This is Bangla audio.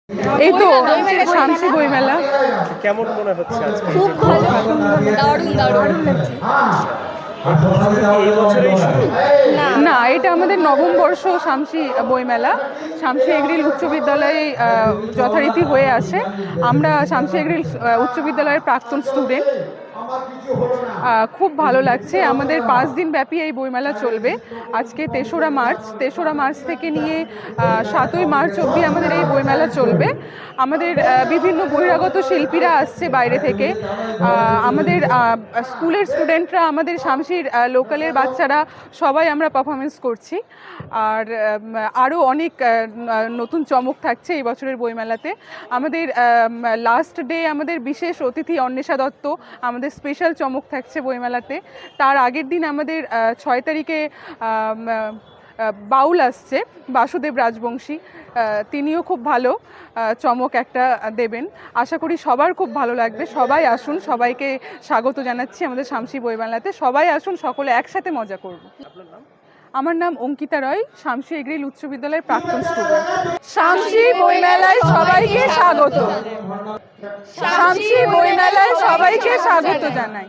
এই তো শামসি বইমেলা। কেমন মনে হচ্ছে আজকে খুব ভালো, দারুণ দারুণ লাগছে। এই বছরেই শুরু? না, এটা আমাদের নবম বর্ষ শামসি বইমেলা। শামসি এগ্রিল উচ্চ বিদ্যালয়ে যথারীতি হয়ে আসে। আমরা শামসি এগ্রিল উচ্চ বিদ্যালয়ের প্রাক্তন স্টুডেন্ট। খুব ভালো লাগছে। আমাদের 5 দিন ব্যাপী এই বইমেলা চলবে। আজকে 3রা মার্চ থেকে নিয়ে 7ই মার্চ অবধি আমাদের এই বইমেলা চলবে। আমাদের বিভিন্ন বহিরাগত শিল্পীরা আসছে বাইরে থেকে। আমাদের স্কুলের স্টুডেন্টরা, আমাদের শামসির লোকালের বাচ্চারা সবাই আমরা পারফরমেন্স করছি। আর আরও অনেক নতুন চমক থাকছে এই বছরের বইমেলাতে। আমাদের লাস্ট ডে আমাদের বিশেষ অতিথি অন্বেষা দত্ত আমাদের স্পেশাল চমক থাকছে বইমেলাতে। তার আগের দিন আমাদের 6 তারিখে বাউল আসছে বাসুদেব রাজবংশী। তিনিও খুব ভালো চমক একটা দেবেন। আশা করি সবার খুব ভালো লাগবে। সবাই আসুন, সবাইকে স্বাগত জানাচ্ছি আমাদের শামসি বইমেলাতে। সবাই আসুন, সকলে একসাথে মজা করব। আমার নাম অঙ্কিতা রয়, শামসি এগ্রিল উচ্চ বিদ্যালয়ের প্রাক্তন স্টুডেন্ট। শামসি বইমেলায় সবাইকে স্বাগত। শামসি বইমেলায় সবাইকে স্বাগত জানাই।